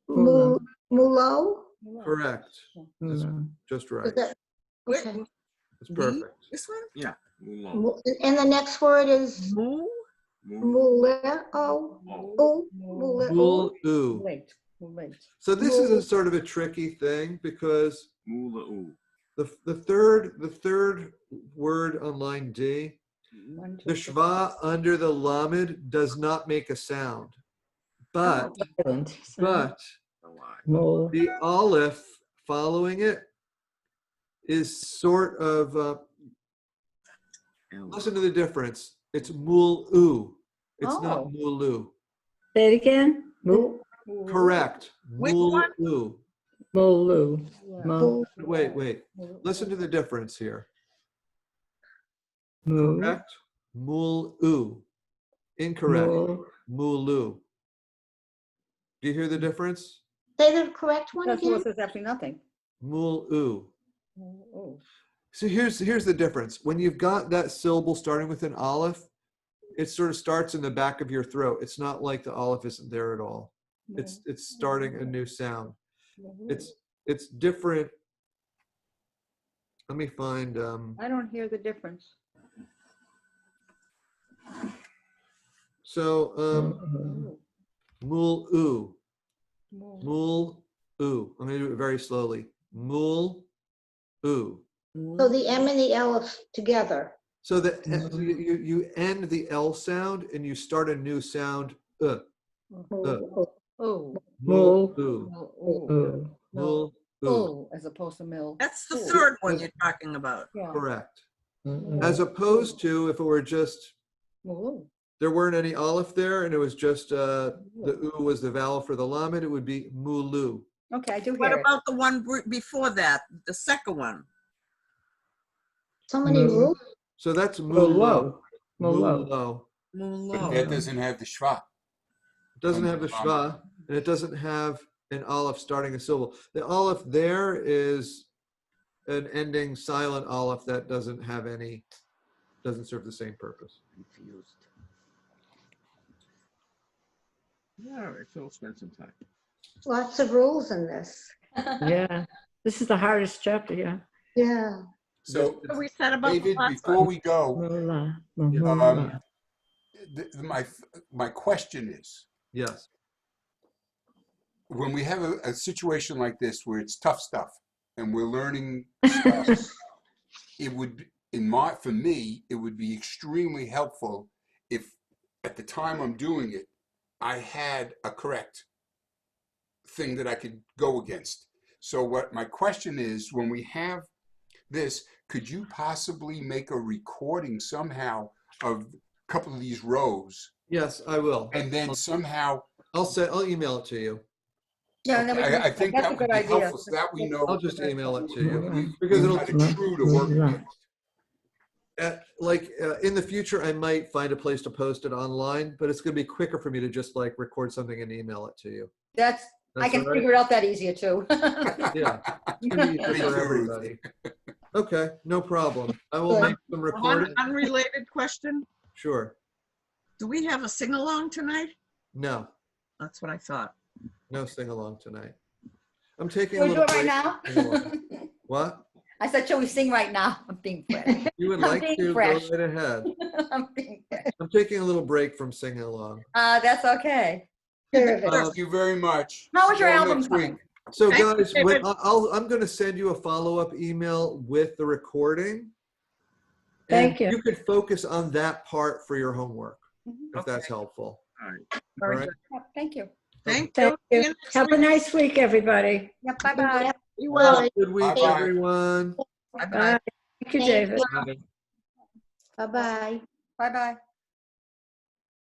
Mulo? Correct. That's just Is right. that, okay. It's perfect. This one? Yeah. And the next word is Mu? muleo. Mul oo. So this is a sort of a tricky thing because Mula'u. the third word on line D, the shva under the lamed does not make a sound, but Mu. the aleph following it is sort of listen to the difference. It's mul-u. It's not Oh. mulu. Say it again. Mu. Correct. Which one? Mul-u. Molu. Mu. Wait. Listen to the difference here. Mu. Correct. Mul-u. Incorrect. Mulu. Do you hear the difference? Say the correct one That's again. what says absolutely nothing. Mul-u. Oh. So here's the difference. When you've got that syllable starting with an aleph, it sort of starts in the back of your throat. It's not like the aleph isn't there at all. It's starting a new sound. It's different. Let me find. I don't hear the difference. So, mul u. Mul u. I'm going to do it very slowly. Mul u. So the M and the L together. So you end the L sound and you start a new sound. Oh, Mul u. oh. Mul u. Oh, as opposed to mill. That's the third one you're talking about. Yeah. Correct. As opposed to if it were just, there weren't any aleph there and it was just the u was the vowel for the lamed, it would be mulu. Okay, I do What hear it. about the one before that, the second one? So many rules. So that's mulo. Mulo. Mulo. But that doesn't have the shva. It doesn't have the shva, and it doesn't have an aleph starting a syllable. The aleph there is an ending silent aleph that doesn't have any, doesn't serve the same purpose. Confused. All right, so we'll spend some time. Lots of rules in this. Yeah, this is the hardest chapter, yeah. Yeah. So, What we said about the David, last before one? we go, Mula, mula. my question is, Yes. when we have a situation like this where it's tough stuff and we're learning stuff, it would, for me, it would be extremely helpful if at the time I'm doing it, I had a correct thing that I could go against. So what my question is, when we have this, could you possibly make a recording somehow of a couple of these rows? Yes, I will. And then somehow, I'll email it to you. Yeah, and then we can, I think that's that a would good be idea. helpful so that we know. I'll just email it to you we- because we've it'll, got a true to work against. in the future, I might find a place to post it online, but it's going to be quicker for me to just like record something and email it to you. That's, I That's can all right? figure it out that easier too. Yeah, it's going to be easier for everybody. Okay, no problem. I will make some One recording. unrelated question. Sure. Do we have a sing-along tonight? No, That's what I thought. no sing along tonight. I'm taking a Can we do little it right break. now? Sing-along. What? I said, shall we sing right now? I'm being fresh. You would I'm like being to go fresh. right ahead. I'm being fresh. I'm taking a little break from singing along. That's okay. Terrific. Thank you very much. How was your See you album next week. coming? So Thank you, guys, David. I'm going to send you a follow-up email with the recording. Thank And you. you could focus on that part for your homework, Mhm. if that's helpful. All right. All Very right. good. Yeah, thank you. Thank Thank you. you. See next Have a week. nice week, everybody. Yep, bye-bye. You will. Good week, Bye-bye. everyone. Bye-bye. Bye. Thank you, Thank David. Bye-bye. Bye-bye.